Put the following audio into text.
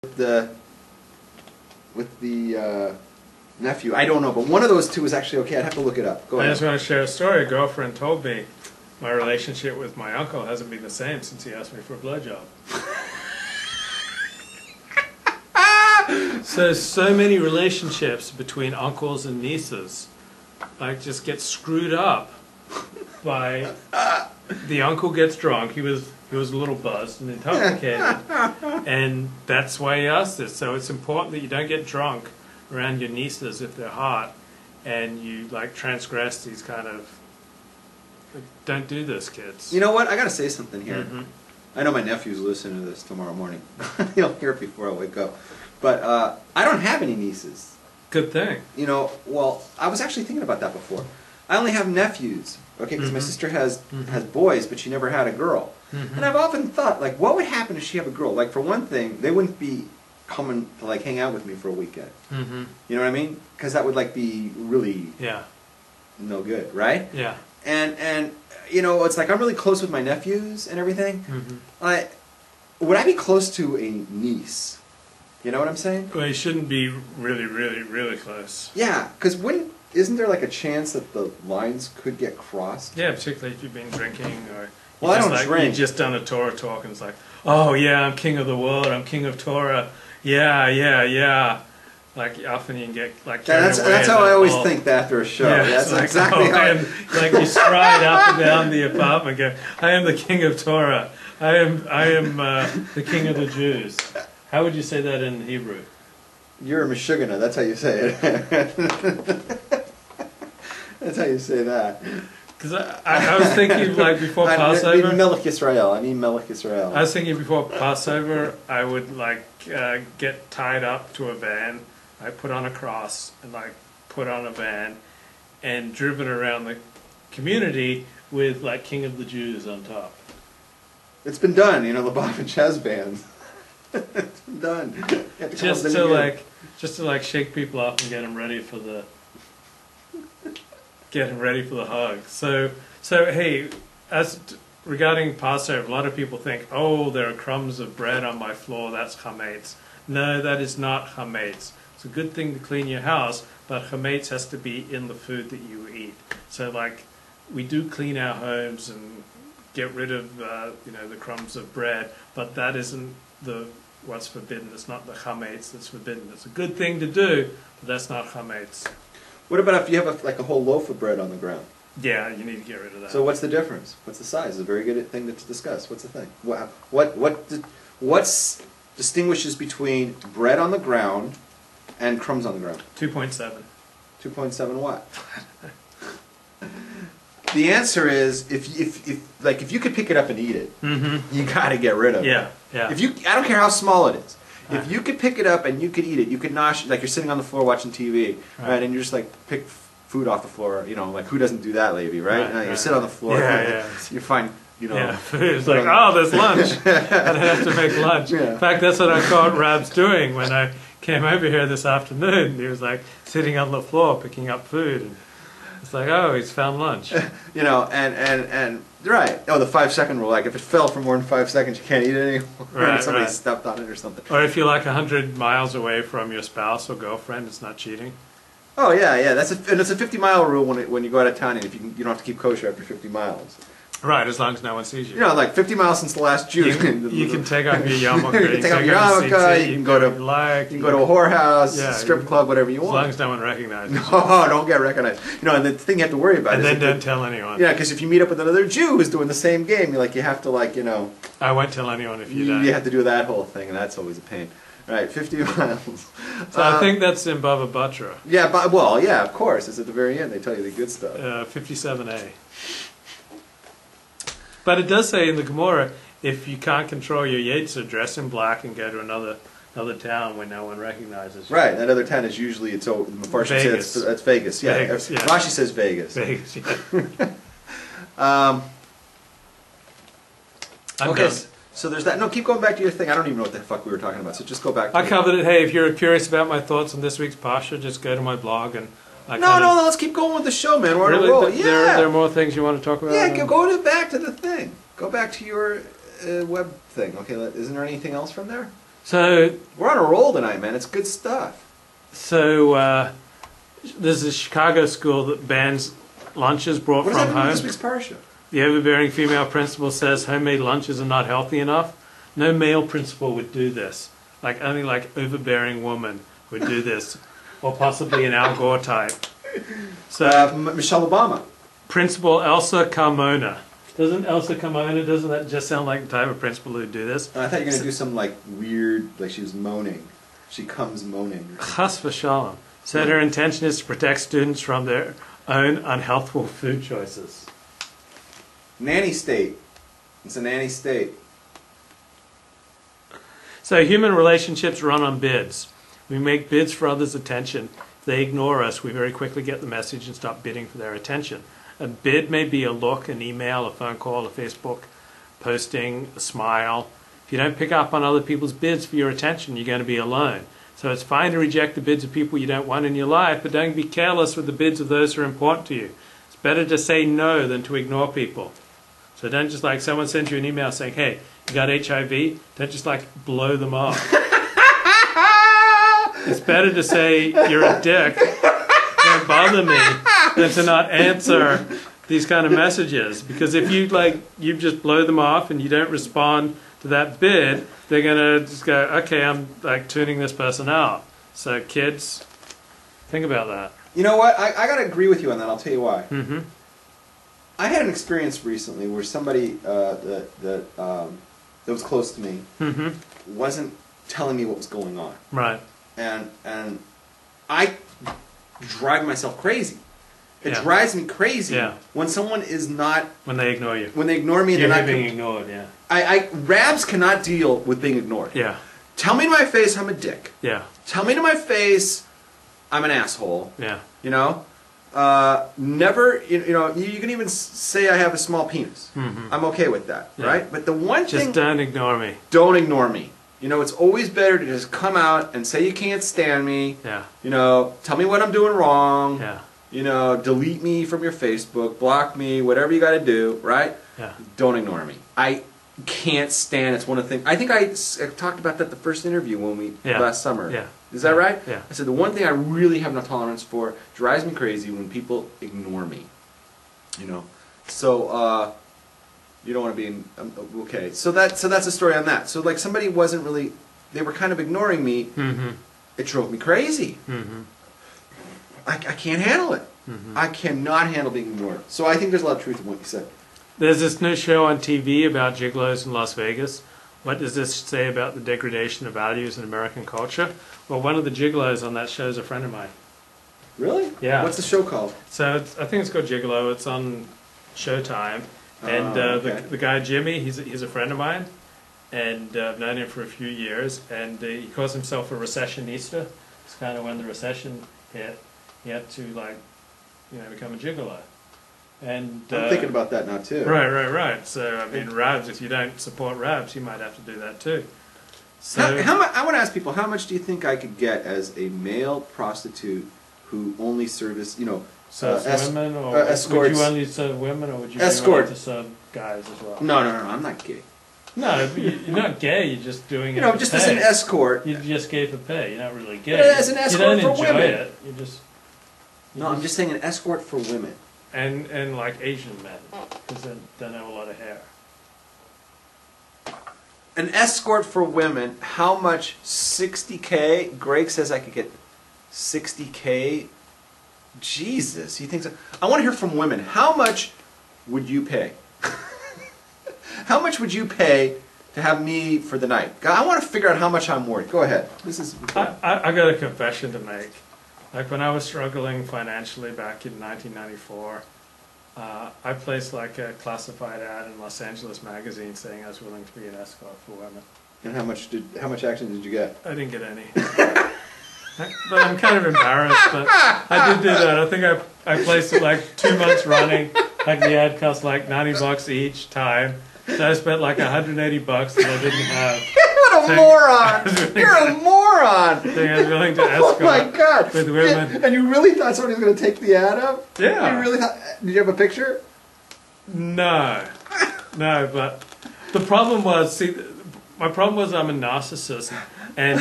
the nephew. I don't know, but one of those two is actually okay. I'd have to look it up. Go ahead. I just want to share a story. A girlfriend told me my relationship with my uncle hasn't been the same since he asked me for a blowjob. So many relationships between uncles and nieces like just get screwed up by the uncle gets drunk. He was a little buzzed and intoxicated, and that's why he asked this. So it's important that you don't get drunk around your nieces if they're hot, and you like transgress these kind of. Don't do this, kids. You know what? I gotta say something here. I know my nephew's listening to this tomorrow morning. He'll hear it before I wake up. But I don't have any nieces. Good thing. You know, well, I was actually thinking about that before. I only have nephews, okay, because my sister has boys, but she never had a girl. And I've often thought, like, what would happen if she had a girl? Like, for one thing, they wouldn't be coming to, like, hang out with me for a weekend. You know what I mean? Because that would, like, be really no good, right? Yeah. And you know, it's like I'm really close with my nephews and everything. Would I be close to a niece? You know what I'm saying? Well, you shouldn't be really close. Yeah, because isn't there like a chance that the lines could get crossed? Yeah, particularly if you've been drinking or well, I don't drink. You've just done a Torah talk and it's like, oh yeah, I'm king of the world, I'm king of Torah. Yeah. Like often you can get like that's how I always think after a show. Yeah, that's like, exactly how like you stride up and down the apartment and go, I am the king of Torah. I am the king of the Jews. How would you say that in Hebrew? You're a Meshugana, that's how you say it. That's how you say that. Because I was thinking, like, before Passover... I mean Melech Yisrael. I was thinking before Passover, I would, like, get tied up to a van, I put on a cross, and, like, put on a van, and driven around the community with, like, King of the Jews on top. It's been done, you know, Lubavitch has bands. It's been done. Just to like shake people up and get them ready for the hug. So hey, regarding Passover, a lot of people think, oh, there are crumbs of bread on my floor. That's chametz. No, that is not chametz. It's a good thing to clean your house, but chametz has to be in the food that you eat. So like, we do clean our homes and get rid of the crumbs of bread, but that isn't what's forbidden. It's not the chametz that's forbidden. It's a good thing to do, but that's not chametz. What about if you have a whole loaf of bread on the ground? Yeah, you need to get rid of that. So what's the difference? What's the size? It's a very good thing to discuss. What's the thing? What distinguishes between bread on the ground and crumbs on the ground? 2.7. 2.7 what? The answer is if you could pick it up and eat it, you got to get rid of it. Yeah. I don't care how small it is. If you could pick it up and you could eat it, you could nosh, like you're sitting on the floor watching TV, right? And you just like pick food off the floor. You know, like who doesn't do that, Levy, right? You sit on the floor. You find, you know. Yeah, it's like, oh, there's lunch. I don't have to make lunch. In fact, that's what I caught Rab's doing when I came over here this afternoon. He was like sitting on the floor picking up food. And it's like, oh, he's found lunch. You know, and right. Oh, the 5-second rule. Like if it fell for more than 5 seconds, you can't eat it anymore. Right, somebody stepped on it or something. Or if you're like 100 miles away from your spouse or girlfriend, it's not cheating. Oh yeah. And it's a 50-mile rule when you go out of town, and if you don't have to keep kosher after 50 miles. Right, as long as no one sees you. You know, like 50 miles since the last Jew. You can take off your yarmulke. You can take off your yarmulke. You can go to a whorehouse, strip club, whatever you want. As long as no one recognizes you. No, don't get recognized. You know, and the thing you have to worry about is... And then don't tell anyone. Yeah, because if you meet up with another Jew who's doing the same game, you have to, like, you know... I won't tell anyone if you don't. You have to do that whole thing, and that's always a pain. Right, 50 miles. So I think that's in Bava Batra. Yeah, well, yeah, of course. It's at the very end. They tell you the good stuff. 57A. But it does say in the Gemara, if you can't control your yetzer, dress in black and go to another town where no one recognizes you. Right, that other town is usually Vegas. That's Vegas. Yeah. Vegas, yeah. Rashi says Vegas. Vegas, yeah. Okay, so there's that. No, keep going back to your thing. I don't even know what the fuck we were talking about. So just go back. I covered it. Hey, if you're curious about my thoughts on this week's Pasha, just go to my blog and. No, let's keep going with the show, man. We're on a roll. Yeah. There are more things you want to talk about? Yeah, go back to the thing. Go back to your web thing. Okay, isn't there anything else from there? So we're on a roll tonight, man. It's good stuff. So there's a Chicago school that bans lunches brought What from does that mean home. with this week's parsha? The overbearing female principal says homemade lunches are not healthy enough. No male principal would do this. Like only like overbearing woman would do this, or possibly an Al Gore type. So Michelle Obama. Principal Elsa Carmona. Doesn't that just sound like the type of principal who would do this? I thought you were going to do some like weird, like she was moaning. She comes moaning. Chas v'shalom. Said her intention is to protect students from their own unhealthful food choices. Nanny state. It's a nanny state. So human relationships run on bids. We make bids for others' attention. If they ignore us, we very quickly get the message and stop bidding for their attention. A bid may be a look, an email, a phone call, a Facebook posting, a smile. If you don't pick up on other people's bids for your attention, you're going to be alone. So it's fine to reject the bids of people you don't want in your life, but don't be careless with the bids of those who are important to you. It's better to say no than to ignore people. So don't just like someone sends you an email saying, hey, you got HIV? Don't just like blow them off. It's better to say you're a dick, don't bother me, than to not answer these kind of messages. Because if you just blow them off and you don't respond to that bid, they're gonna just go, okay, I'm like tuning this person out. So kids, think about that. You know what? I gotta agree with you on that. I'll tell you why. Mm-hmm. I had an experience recently where somebody that was close to me Mm-hmm. wasn't telling me what was going on, Right. and I drive myself crazy. It Yeah. drives me crazy Yeah. when someone is not, When they ignore you. when they ignore me. You're They're not being ignored, yeah. Rabs cannot deal with being ignored. Yeah. Tell me to my face I'm a dick. Yeah. Tell me to my face I'm an asshole. Yeah. You know, never. You know, you can even say I have a small penis. Mm-hmm. I'm okay with that, Yeah. right? But the one Just thing, don't ignore me. don't ignore me. You know, it's always better to just come out and say you can't stand me. Yeah. You know, tell me what I'm doing wrong. Yeah. You know, delete me from your Facebook, block me, whatever you got to do, right? Yeah. Don't ignore me. I can't stand. It's one of the things. I think I talked about that the first interview when we last summer. Yeah. Is that right? Yeah. I said the one thing I really have no tolerance for, drives me crazy when people ignore me. You know, so you don't want to be in. Okay, so that's a story on that. So like somebody wasn't really, they were kind of ignoring me. Mm-hmm. It drove me crazy. Mm-hmm. I can't handle it. Mm-hmm. I cannot handle being ignored. So I think there's a lot of truth in what you said. There's this new show on TV about gigolos in Las Vegas. What does this say about the degradation of values in American culture? Well, one of the gigolos on that show is a friend of mine. Really? Yeah. What's the show called? So I think it's called Gigolo. It's on Showtime. And okay. the guy Jimmy, he's a friend of mine, and I've known him for a few years. And he calls himself a recessionista. It's kind of when the recession hit, he had to become a gigolo. And I'm thinking about that now too. Right. So I mean, Rabs, if you don't support Rabs, you might have to do that too. So I want to ask people, how much do you think I could get as a male prostitute who only service, women, or escorts? would you only serve women, or would you be willing to serve guys as well? No, I'm not gay. No, you're not gay. You're just doing it. Just for as pay. an escort. You just gay for pay. You're not really gay. As an escort you don't for enjoy women. it. You just. I'm just saying an escort for women. And like Asian men, because they don't have a lot of hair. An escort for women. How much? $60K. Greg says I could get $60K. Jesus, he thinks. I want to hear from women. How much would you pay? How much would you pay to have me for the night? I want to figure out how much I'm worth. Go ahead. This is. I got a confession to make. Like when I was struggling financially back in 1994, I placed like a classified ad in Los Angeles magazine saying I was willing to be an escort for women. And how much action did you get? I didn't get any. But I'm kind of embarrassed, but I did do that. I think I placed it like 2 months running. Like the ad cost like $90 each time. So I spent like $180 that I didn't have. What a moron! You're a moron! Saying I was willing to escort Oh my God! with women. And you really thought somebody was going to take the ad up? Yeah. You really thought? Did you have a picture? No, but the problem was, see, my problem was I'm a narcissist, and